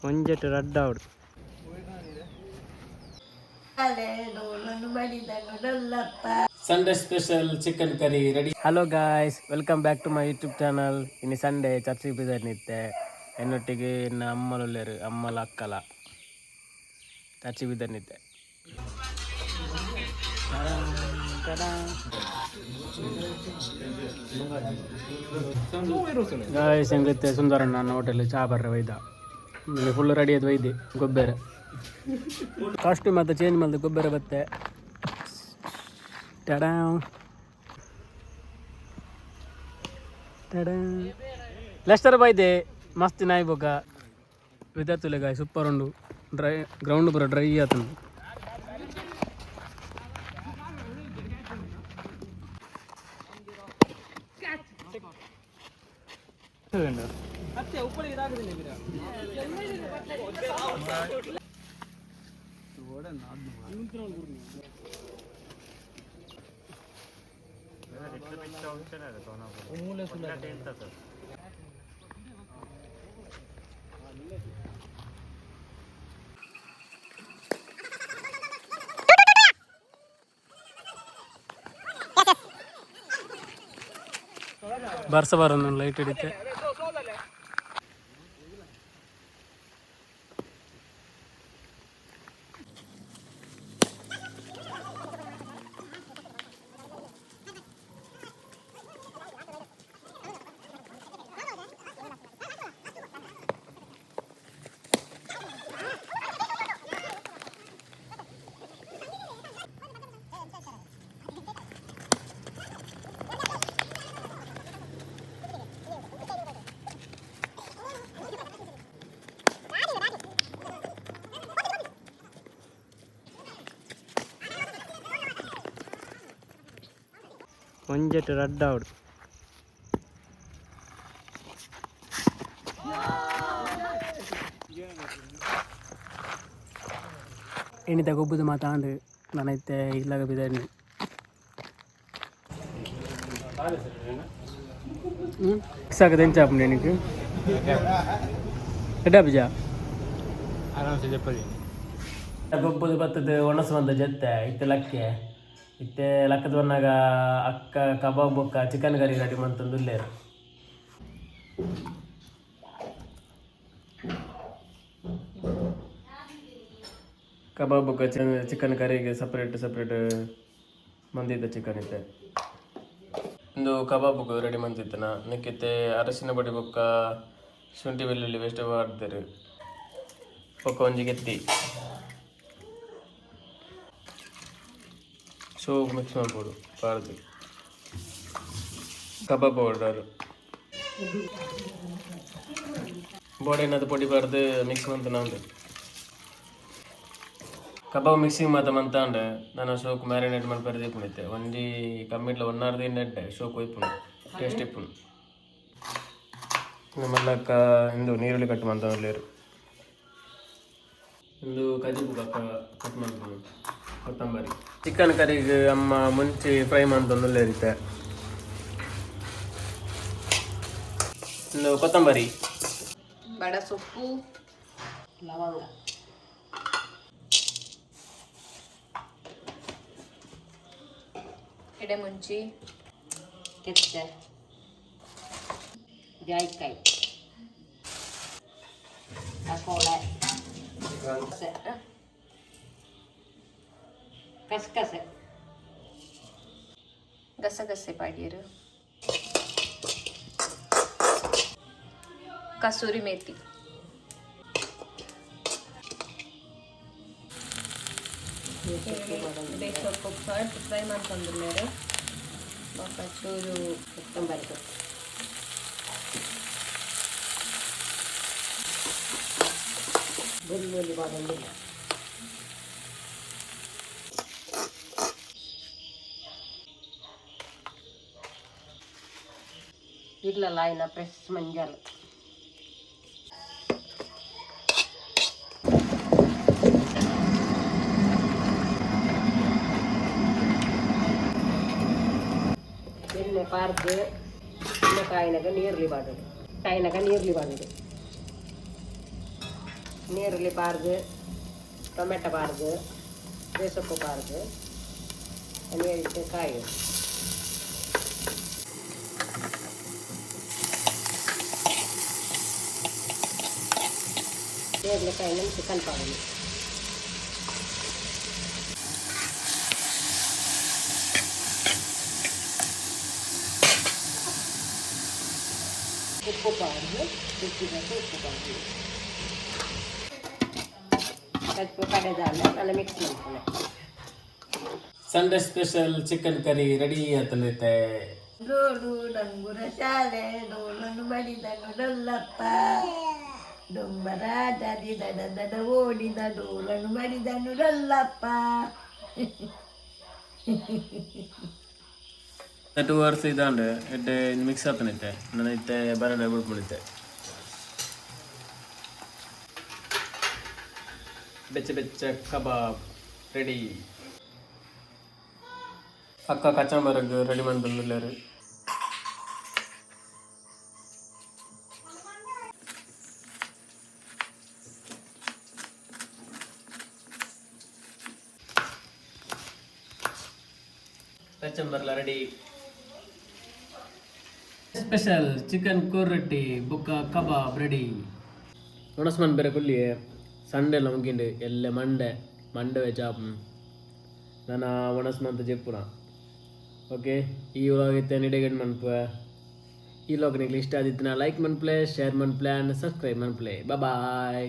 ಒಂಜೆಟ್ ರಡ್ಡಾವಡು Sunday special chicken curry ready. Hello guys, welcome back to my YouTube channel. ಇನ್ನು Sunday ಚರ್ಚಿಗೆ ಬಿದ್ದನಿತ್ತೆ ಎನ್ನೊಟ್ಟಿಗೆ ಇನ್ನು ಅಮ್ಮಲೊಲ್ಲೇರು ಅಮ್ಮಲ ಅಕ್ಕಲ ಚರ್ಚಿಗೆ ಬಿದ್ದನಿತ್ತೆ. ಗಾಯ್ಸ್ ಹೆಂಗತ್ತೆ ಸುಂದರಣ್ಣ ನನ್ನ ಹೋಟೆಲ್ ಚಾ ಬರ್ರೆ ವೈದ ಫುಲ್ ರೆಡಿ ಆಯ್ತು ವೈದ್ಯ ಗೊಬ್ಬರ ಕಾಸ್ಟ್ಯೂಮ್ ಮತ್ತು ಚೇಂಜ್ ಮಾಡಿದೆ ಗೊಬ್ಬರ ಬತ್ತೆ ಟಡಾ ಟಡಾ ಲೆಸ್ಟರ್ ಬೈದೆ ಮಸ್ತ್ ನಾಯಿ ಬೋಕ ವಿದತ್ತುಲೆ ಗಾಯ ಸೂಪರ್ ಉಂಡು ಡ್ರೈ ಗ್ರೌಂಡ್ ಪೂರ ಡ್ರೈ ಆತನು. ಬರ್ಸ ಬರೋದು ಲೈಟ್ ಹಿಡಿತೆ. ಒಂಜೆಟ್ ರಡ್ಡಾವಡು ಎಣಿತ ಗೊಬ್ಬುದು ಮಾತಾಂಡು ನಾನೈತೆ ಇಲ್ಲಾಗ ಬಿದ್ದಾನೆ. ಸಾಕು ತೆಂಚಾಪುಂಡೆ ನಿನಗೆ ಎಡ್ಡ ಬೀಜ ಗೊಬ್ಬುದು ಬರ್ತದೆ ಒಣಸು ಬಂದ ಜತ್ತೆ ಇತ್ತೆ ಲಕ್ಕೆ ಇತ್ತೆ ಲಕ್ಕದ ಬಂದಾಗ ಅಕ್ಕ ಕಬಾಬ್ ಬೊಕ್ಕ ಚಿಕನ್ ಕರಿ ರೆಡಿ ಮಂತಂದು ಇಲ್ಲೇರು. ಕಬಾಬ್ ಬೊಕ್ಕ ಚಿಕನ್ ಕರಿಗೆ ಸಪ್ರೇಟ್ ಮಂದಿದ್ದ ಚಿಕನ್ ಇತ್ತೆ ಇಂದು ಕಬಾಬ್ ರೆಡಿ ಮಂತಿತ್ತನ ನಿಕ್ಕಿತ್ತೆ ಅರಸಿನ ಪುಡಿ ಬೊಕ್ಕ ಶುಂಠಿ ಬೆಳ್ಳುಳ್ಳಿ ವೇಸ್ಟ್ ಮಾಡ್ತಾರೆ ಬೊಕ್ಕ ಒಂಜಿ ಗೆತ್ತಿ ಸೋಪ್ ಮಿಕ್ಸ್ ಮಾಡ್ಬೋದು ಬಾರ್ದು ಕಬಾಬ್ ಪೌಡರ್ ಬೋಡೆ ಏನಾದ್ರು ಪೊಡಿ ಬಾರ್ದು ಮಿಕ್ಸ್ ಮಂತ ನಾನು ಕಬಾಬ್ ಮಿಕ್ಸಿಂಗ್ ಮಂತಾಂಡೆ ನಾನು ಸೋಕು ಮ್ಯಾರಿನೇಟ್ ಮಾಡಿ ಬರೆದು ಇಪ್ಪುಣಿತ್ತೆ ಒಂಜಿ ಕಮ್ಮಿಟ್ಲ 1 hour ನೆಡ್ಡೆ ಸೋಕು ಇಪ್ಪುಣು ಟೇಸ್ಟ್ ಇಪ್ಪುಣು. ಮಲ್ಲಕ್ಕ ಇಂದು ನೀರುಳ್ಳಿ ಕಟ್ ಮಂತಲೇರು ಇಂದು ಕಜಿಪು ಕಟ್ ಮಾಡ್ಕೊಂಡು ಕೊತ್ತಂಬರಿ ಚಿಕನ್ ಕರಿಗೆ ಅಮ್ಮ ಮುಂಚೆ ಫ್ರೈ ಮಂತೊಂದುಲ್ಲೇರಿತ್ತೆ. ಇನ್ನು ಕೊತ್ತಂಬರಿ ಬಡ ಸೊಪ್ಪು ಲವಂಗ ಎಡೆಮುಂಚಿ ಕೆಚ್ಚ ಜಾಯಿಕಾಯಿ ಸಕೋಳೆ ಕಸಕಸೆ ಗಸಗಸೆ ಪಾಡ್ಯರು ಕಸೂರಿ ಮೇಥಿ ಸೊಪ್ಪು ಫ್ರೈ ಮಾಡ್ಕೊಂಡ್ಮೇಲೆ ಚೂರು ಕೊತ್ತಂಬರಿ ಬೆಳ್ಳುಳ್ಳಿ ಬಾಡಲ್ಲಿ ಇಡ್ಲಲ್ಲ ಇನ್ನ ಫ್ರೆಶ್ ಮಂಜಾಲು ಎಣ್ಣೆ ಪಾರ್ದು ಕಾಯಿನಾಗ ನೀರ್ಲಿ ಬಾಡೋದು ಕಾಯಿನಾಗ ನೀರ್ಲಿ ಬಾಡೋದು ನೀರುಳ್ಳಿ ಪಾರ್ದು ಟೊಮೆಟೊ ಪಾರ್ದು ಬೇಸೊಪ್ಪು ಪಾರ್ದು ನೀರಿಟ್ಟು ಕಾಯಿ ನೇರಳೆಕಾಯಿ ನಮ್ಮ ಚಿಕನ್ ಪಾರ್ದು ಉಪ್ಪು ಪಾರ್ದು ಉಪ್ಪಿನಕ್ಕೆ ಉಪ್ಪು ಪಾರ್ದು ಸ್ವಲ್ಪ ಕಡೆದಾದ നല്ല ಮಿಕ್ಸ್ ಮಾಡ್ಕೊಳ್ಳಿ Sunday special chicken curry ready ಆತಲೈತೆ. ಡೋಡು ಡಂಗುರ ಶಾಲೆ ಡೋಲನ್ನು ಬಡಿದನು ಡೊಲ್ಲಪ್ಪ ಡೊಂಬರ ದಡಿ ದಡ ದಡ ಓಡಿದ ಡೋಲನ್ನು ಬಡಿದನು ಡೊಲ್ಲಪ್ಪ. 2 ವರ್ಷ ಇದಾಂಡು ಎಡ್ಡೆ ಮಿಕ್ಸ್ ಆತನೈತೆ ನನೈತೆ ಬರಡೆ ಬಿಡ್ಬಿಡುತ್ತೆ ಬೆಚ್ಚ ಬೆಚ್ಚ ಕಬಾಬ್ ರೆಡಿ. ಅಕ್ಕ ಕಚಂಬರಗ್ ರೆಡಿ ಮಾಡಿ ಬಂದಿಲ್ಲಾರು. ಕಚಂಬರ್ಲ ರೆಡಿ. ಸ್ಪೆಷಲ್ ಚಿಕನ್ ಕೋರಟ್ಟಿ ಬುಕ್ಕ ಕಬಾಬ್ ರೆಡಿ. ಉಣಸ್ಮನ್ ಬೇರೆ ಕೊಲ್ಲಿ ಸಂಡೆ ಎಲ್ಲ ಮುಗಿಂಡು ಎಲ್ಲ ಮಂಡೆ ಚಾಪ್ ನಾನು ಉಣಸ್ಮಂತ ಚೆಪ್ಪುನ. ಓಕೆ ಈ ವ್ಲಾಗ್ ಇತ್ತೆ ನಿಡೆಗಡ್ ಮನ್ಪ. ಈ ವ್ಲಾಗ್ ನಿಮಗೆ ಇಷ್ಟ ಆದಿತ್ತು ಲೈಕ್ ಮನ್ಪ್ಲೆ, ಶೇರ್ ಮನ್ಪ್ಲೆ ಆ್ಯಂಡ್ ಸಬ್ಸ್ಕ್ರೈಬ್ ಮನ್ಪ್ಲೆ. ಬಾಯ್.